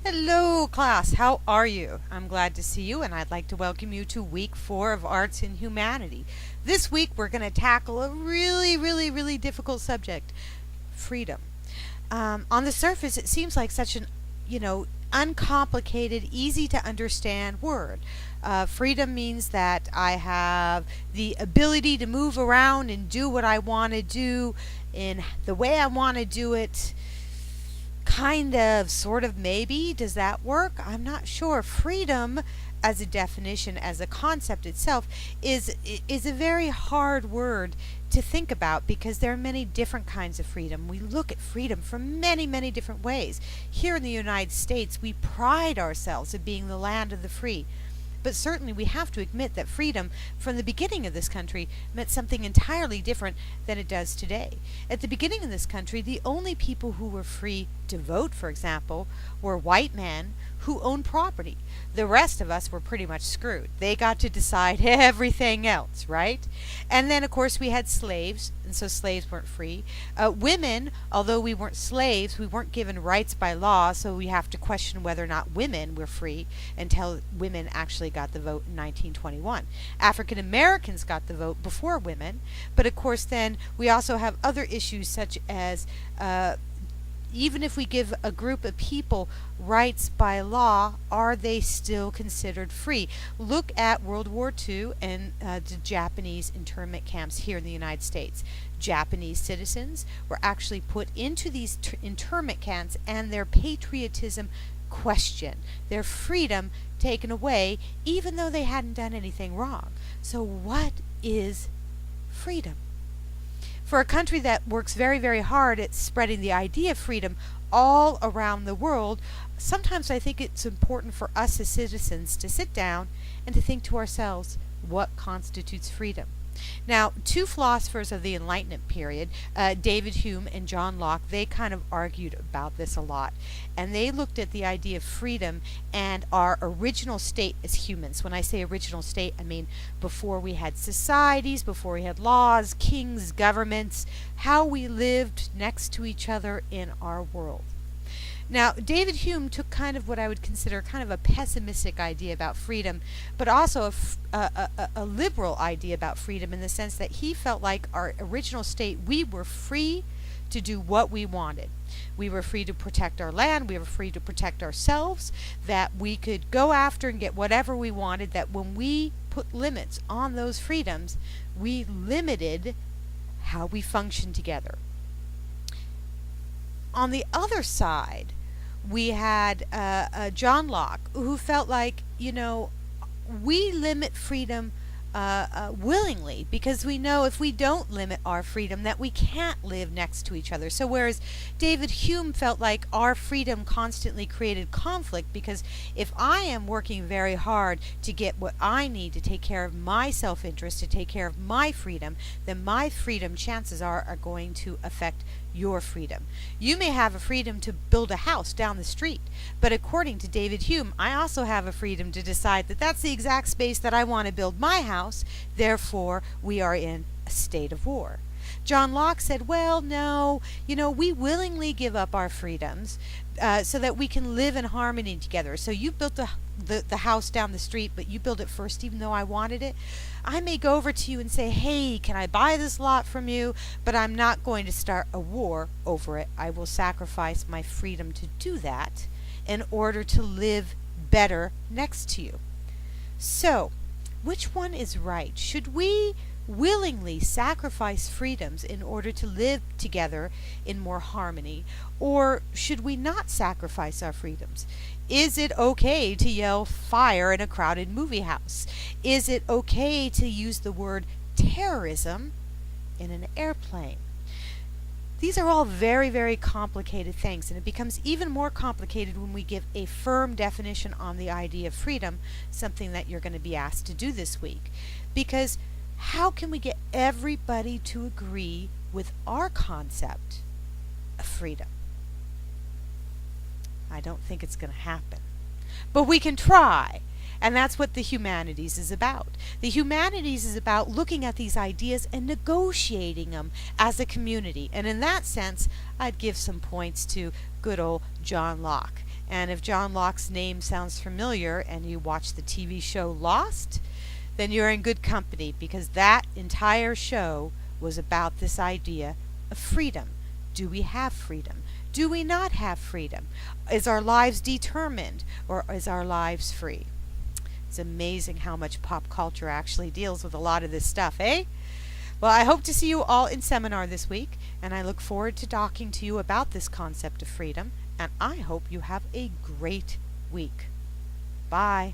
Hello, class. How are you? I'm glad to see you, and I'd like to welcome you to week 4 of Arts and Humanity. This week, we're going to tackle a really difficult subject: freedom. On the surface, it seems like such an, uncomplicated, easy to understand word. Freedom means that I have the ability to move around and do what I want to do in the way I want to do it. Kind of, sort of, maybe. Does that work? I'm not sure. Freedom, as a definition, as a concept itself, is a very hard word to think about because there are many different kinds of freedom. We look at freedom from many different ways. Here in the United States, we pride ourselves in being the land of the free. But certainly we have to admit that freedom from the beginning of this country meant something entirely different than it does today. At the beginning of this country, the only people who were free to vote, for example, were white men who owned property. The rest of us were pretty much screwed. They got to decide everything else, right? And then, of course, we had slaves, and so slaves weren't free. Women, although we weren't slaves, we weren't given rights by law, so we have to question whether or not women were free until women actually got the vote in 1921. African Americans got the vote before women, but of course then we also have other issues such as even if we give a group of people rights by law, are they still considered free? Look at World War II and the Japanese internment camps here in the United States. Japanese citizens were actually put into these internment camps and their patriotism questioned, their freedom taken away, even though they hadn't done anything wrong. So what is freedom? For a country that works very hard at spreading the idea of freedom all around the world, sometimes I think it's important for us as citizens to sit down and to think to ourselves, what constitutes freedom? Now, two philosophers of the Enlightenment period, David Hume and John Locke, they kind of argued about this a lot. And they looked at the idea of freedom and our original state as humans. When I say original state, I mean before we had societies, before we had laws, kings, governments, how we lived next to each other in our world. Now, David Hume took kind of what I would consider kind of a pessimistic idea about freedom, but also a liberal idea about freedom in the sense that he felt like our original state, we were free to do what we wanted. We were free to protect our land, we were free to protect ourselves, that we could go after and get whatever we wanted, that when we put limits on those freedoms, we limited how we functioned together. On the other side, we had John Locke, who felt like, we limit freedom willingly because we know if we don't limit our freedom that we can't live next to each other. So whereas David Hume felt like our freedom constantly created conflict because if I am working very hard to get what I need to take care of my self-interest, to take care of my freedom, then my freedom, chances are going to affect your freedom. You may have a freedom to build a house down the street, but according to David Hume, I also have a freedom to decide that that's the exact space that I want to build my house, therefore we are in a state of war. John Locke said, well, no, we willingly give up our freedoms so that we can live in harmony together. So you built the house down the street, but you built it first even though I wanted it. I may go over to you and say, hey, can I buy this lot from you? But I'm not going to start a war over it. I will sacrifice my freedom to do that in order to live better next to you. So, which one is right? Should we willingly sacrifice freedoms in order to live together in more harmony, or should we not sacrifice our freedoms? Is it okay to yell fire in a crowded movie house? Is it okay to use the word terrorism in an airplane? These are all very complicated things, and it becomes even more complicated when we give a firm definition on the idea of freedom, something that you're going to be asked to do this week. Because how can we get everybody to agree with our concept of freedom? I don't think it's going to happen. But we can try. And that's what the humanities is about. The humanities is about looking at these ideas and negotiating them as a community. And in that sense, I'd give some points to good old John Locke. And if John Locke's name sounds familiar and you watch the TV show Lost, then you're in good company, because that entire show was about this idea of freedom. Do we have freedom? Do we not have freedom? Is our lives determined, or is our lives free? It's amazing how much pop culture actually deals with a lot of this stuff, eh? Well, I hope to see you all in seminar this week, and I look forward to talking to you about this concept of freedom, and I hope you have a great week. Bye.